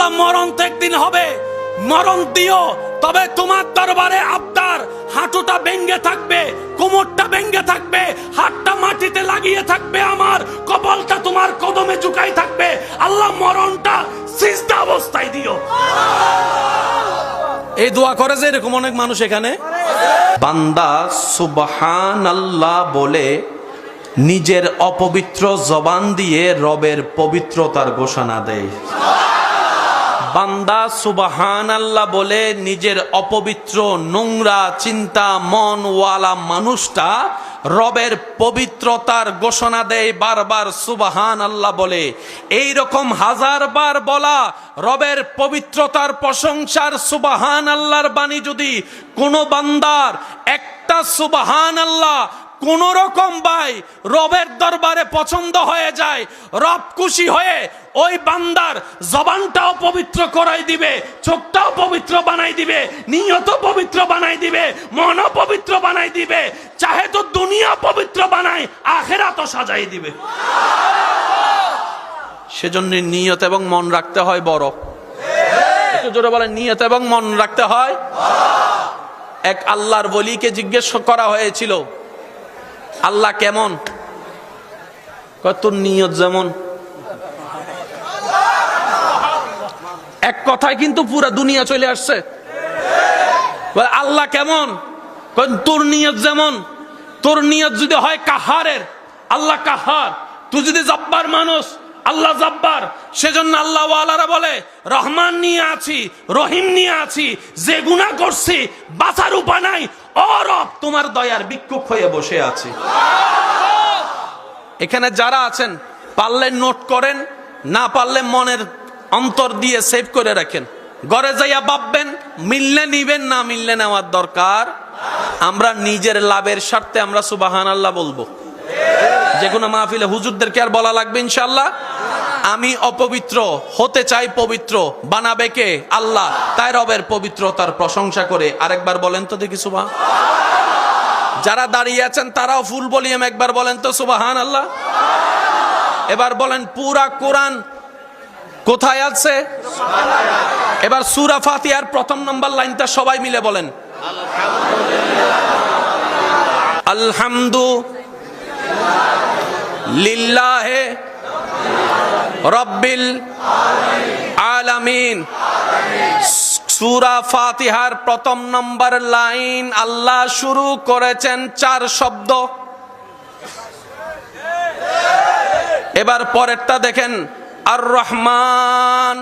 আল্লাহ মরণ তো একদিন হবে, মরণ দিও, তবে তোমার দরবারে আবদার, হাঁটুটা ভেঙে থাকবে, কোমরটা ভেঙে থাকবে, হাতটা মাটিতে লাগিয়ে থাকবে, আমার কপালটা তোমার কদমে ঝুঁকাই থাকবে। আল্লাহ মরণটা সিজদা অবস্থায় দিও। এই দোয়া করে যে এরকম অনেক মানুষ এখানে। বান্দা সুবহানাল্লাহ বলে নিজের অপবিত্র জবান দিয়ে রবের পবিত্রতার ঘোষণা দেয়। বান্দা সুবহানাল্লাহ বলে নিজের অপবিত্র নোংরা চিন্তা মনওয়ালা মানুষটা রবের পবিত্রতার ঘোষণা দেয় বারবার সুবহানাল্লাহ বলে। এই রকম হাজারবার বলা রবের পবিত্রতার প্রশংসার সুবহানাল্লাহর বাণী যদি কোন বান্দার একটা সুবহানাল্লাহ কোন রকম ভাই রবের দরবারে পছন্দ হয়ে যায়, রব খুশি হয়ে ওই বান্দার জবানটাও পবিত্র করাই দিবে, চোখটাও পবিত্র বানাই দিবে, নিয়ত পবিত্র বানাই দিবে, মনও পবিত্র বানাই দিবে, চাহে তো দুনিয়া পবিত্র বানাই, আখিরাতও সাজাই দিবে। সেজন্য নিয়ত এবং মন রাখতে হয় বড়। একটু জোরে বলেন, নিয়ত এবং মন রাখতে হয়। এক আল্লাহর ওলিকে জিজ্ঞেস করা হয়েছিল, আল্লাহ কেমন? তোর নিয়ত যেমন। এক কথায় কিন্তু পুরা দুনিয়া চলে আসছে। আল্লাহ কেমন? তোর নিয়ত যেমন। তোর নিয়ত যদি হয় কাহারের, আল্লাহ কাহার। তুই যদি জব্বার মানুষ, আল্লাহ জব্বার। সেজন্য আল্লাহ ওয়ালারা বলে, রহমান নিয়ে আছি, রহিম নিয়ে আছি, যে গুনাহ করছি বাঁচার উপায় নাই, ও রব তোমার দয়ার ভিক্ষুক হয়ে বসে আছি। এখানে যারা আছেন পারলে নোট করেন, না পারলে মনের অন্তর দিয়ে সেভ করে রাখেন। ঘরে যাইয়া ভাববেন, মিললে নিবেন, না মিললে নেওয়ার দরকার। আমরা নিজের লাভের স্বার্থে আমরা সুবহানাল্লাহ বলবো। যে কোনো মাহফিলে হুজুরদেরকে আর বলা লাগবে ইনশাআল্লাহ। আমি অপবিত্র হতে চাই পবিত্র, বানাবে কে? আল্লাহ। তাই রবের পবিত্রতার প্রশংসা করে আরেকবার বলেন তো দেখি সুবহান। যারা দাঁড়িয়ে আছেন তারাও ফুল ভলিউম একবার বলেন তো সুবহানাল্লাহ। এবার বলেন পুরা কোরআন কোথায় আছে? এবার সূরা ফাতিহার প্রথম নম্বর লাইনটা সবাই মিলে বলেন, আলহামদুলিল্লাহি রাব্বিল আলামিন। সূরা ফাতিহার প্রথম নম্বর লাইন আল্লাহ শুরু করেছেন 4 শব্দ। এবার পরেরটা দেখেন, আর রহমান